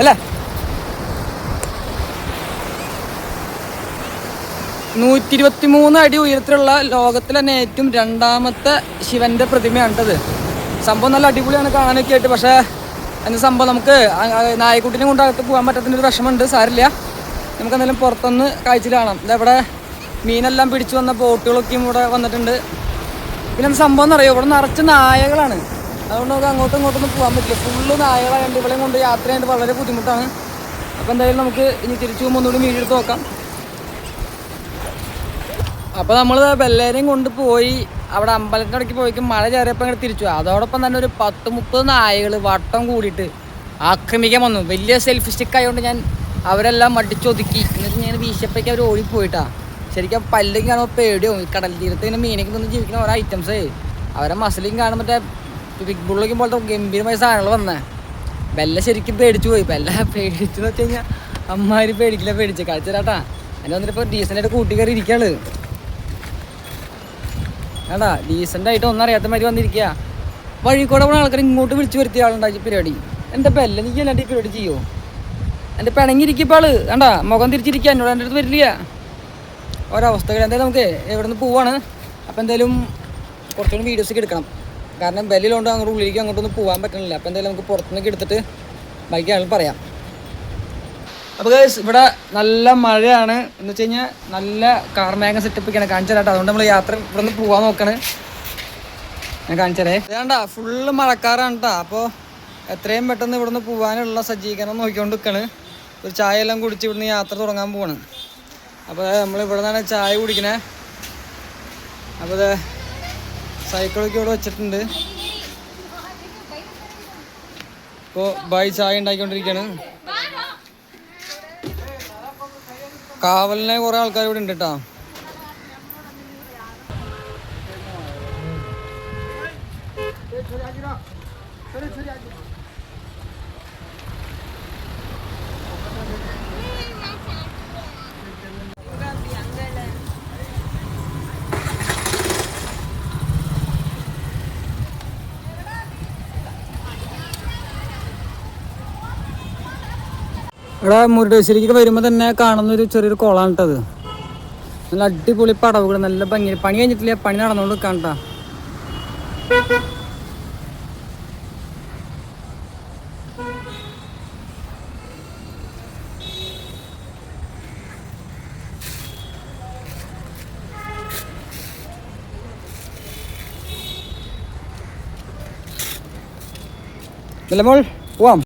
അല്ലേ? 123 അടി ഉയരത്തിലുള്ള ലോകത്തിലെ തന്നെ ഏറ്റവും രണ്ടാമത്തെ ശിവന്റെ പ്രതിമയാണിട്ടത്. സംഭവം നല്ല അടിപൊളിയാണ് കാണാനൊക്കെ ആയിട്ട്. പക്ഷേ അതിന് സംഭവം നമുക്ക് നായക്കുട്ടിനെ കൊണ്ട് അകത്ത് പോകാൻ പറ്റാത്തൊരു വിഷമമുണ്ട്. സാരില്ല, നമുക്ക് എന്തെങ്കിലും പുറത്തുനിന്ന് കാഴ്ചയിൽ കാണാം. ഇതവിടെ മീനെല്ലാം പിടിച്ചു വന്ന ബോട്ടുകളൊക്കെയും ഇവിടെ വന്നിട്ടുണ്ട്. പിന്നെ സംഭവം എന്നറിയോ, ഇവിടെ നിറച്ച് നായകളാണ്. അതുകൊണ്ട് നമുക്ക് അങ്ങോട്ടും ഇങ്ങോട്ടൊന്നും പോകാൻ പറ്റില്ല. ഫുള്ള് നായകളായതുകൊണ്ട് ഇവിടെയും കൊണ്ട് യാത്ര ചെയ്യാൻ വളരെ ബുദ്ധിമുട്ടാണ്. അപ്പോൾ എന്തായാലും നമുക്ക് ഇനി തിരിച്ചു പോകുമ്പോൾ ഒന്നുകൂടി വീഡിയോ എടുത്ത് നോക്കാം. അപ്പോൾ നമ്മൾ ബെല്ലേരെയും കൊണ്ട് പോയി അവിടെ അമ്പലത്തിൻ്റെ ഇടയ്ക്ക് പോയിക്കും മഴ കയറിയപ്പോൾ ഇങ്ങനെ തിരിച്ചു. അതോടൊപ്പം തന്നെ ഒരു 10-30 നായകൾ വട്ടം കൂടിയിട്ട് ആക്രമിക്കാൻ വന്നു. വലിയ സെൽഫി സ്റ്റിക്ക് ആയതുകൊണ്ട് ഞാൻ അവരെല്ലാം മടിച്ചൊതുക്കി. എന്നിട്ട് ഞാൻ വീശപ്പയ്ക്ക് അവർ ഓടിപ്പോയിട്ടാ. ശരിക്കും പല്ലും കാണുമ്പോൾ പേടിയോ. ഈ കടൽ തീരത്ത് ഇങ്ങനെ മീനൊക്കെ നിന്ന് ജീവിക്കുന്ന ഓരോ ഐറ്റംസേ. അവരെ മസിലും കാണും മറ്റേ ബിഗ് ബുള്ളൊക്കെ പോലത്തെ ഗംഭീരമായ സാധനങ്ങൾ വന്നേ. ബെല്ല ശരിക്കും പേടിച്ചു പോയി. ബെല്ല പേടിച്ചെന്ന് വെച്ച് കഴിഞ്ഞാൽ അമ്മാര് പേടിക്കില്ല, പേടിച്ച് കളിച്ചേട്ടാ. അതിന് വന്നിട്ടിപ്പോൾ ഡീസൻ്റായിട്ട് കൂട്ടി കയറി ഇരിക്കുകയാണ്. വേണ്ടാ ഡീസൻ്റായിട്ട് ഒന്നും അറിയാത്ത മാതിരി വന്നിരിക്കുക. വഴിക്കൂടെ പോണ ആൾക്കാർ ഇങ്ങോട്ട് വിളിച്ചു വരുത്തിയ ആളുണ്ടാക്കി പരിപാടി. എൻ്റെ ബെല്ല എനിക്ക് അല്ലാണ്ട് ഈ പരിപാടി ചെയ്യുമോ? എൻ്റെ പിണങ്ങിയിരിക്കും ആള്. വേണ്ട മുഖം തിരിച്ചിരിക്കുക, എന്നോട് എൻ്റെ അടുത്ത് വരില്ല. ഒരവസ്ഥകൾ എന്തായാലും നമുക്ക് എവിടെ നിന്ന് പോവാണ്. അപ്പോൾ എന്തായാലും കുറച്ചുകൂടി വീഡിയോസൊക്കെ എടുക്കണം. കാരണം ബെല്ലിലോണ്ട് അങ്ങോട്ട് ഉള്ളിലേക്ക് അങ്ങോട്ടൊന്നും പോകാൻ പറ്റണില്ല. അപ്പോൾ എന്തായാലും നമുക്ക് പുറത്തുനിന്നൊക്കെ എടുത്തിട്ട് ബാക്കി ആൾ പറയാം. അപ്പോൾ ഇവിടെ നല്ല മഴയാണ് എന്ന് വെച്ച് കഴിഞ്ഞാൽ നല്ല കാർമേഘം സെറ്റപ്പൊക്കെയാണ്. കാണിച്ചു തരാട്ടോ. അതുകൊണ്ട് നമ്മൾ യാത്ര ഇവിടെ നിന്ന് പോകാൻ നോക്കണേ. ഞാൻ കാണിച്ചു തരേ. വേണ്ട ഫുള്ള് മഴക്കാറാണ് കേട്ടോ. അപ്പോൾ എത്രയും പെട്ടെന്ന് ഇവിടെ നിന്ന് പോകാനുള്ള സജ്ജീകരണം നോക്കിക്കൊണ്ട് നിൽക്കുകയാണ്. ഒരു ചായ എല്ലാം കുടിച്ച് ഇവിടുന്ന് യാത്ര തുടങ്ങാൻ പോവാണ്. അപ്പോൾ നമ്മളിവിടെ നിന്നാണ് ചായ കുടിക്കണേ. അപ്പോൾ സൈക്കിളൊക്കെ ഇവിടെ വെച്ചിട്ടുണ്ട്. ഇപ്പോൾ ബായ് ചായ ഉണ്ടാക്കിക്കൊണ്ടിരിക്കുകയാണ്. കാവലിനെ കുറേ ആൾക്കാർ ഇവിടെ ഉണ്ട് കേട്ടോ. ഇവിടെ മുരുടേശ്വരിക്ക് വരുമ്പോൾ തന്നെ കാണുന്നൊരു ചെറിയൊരു കുളമാണ് കേട്ടത്. നല്ല അടിപൊളി പടവുകൾ, നല്ല ഭംഗി. പണി കഴിഞ്ഞിട്ടില്ല, പണി നടന്നുകൊണ്ട് നിൽക്കാണ്ടാ. മോൾ പോവാം.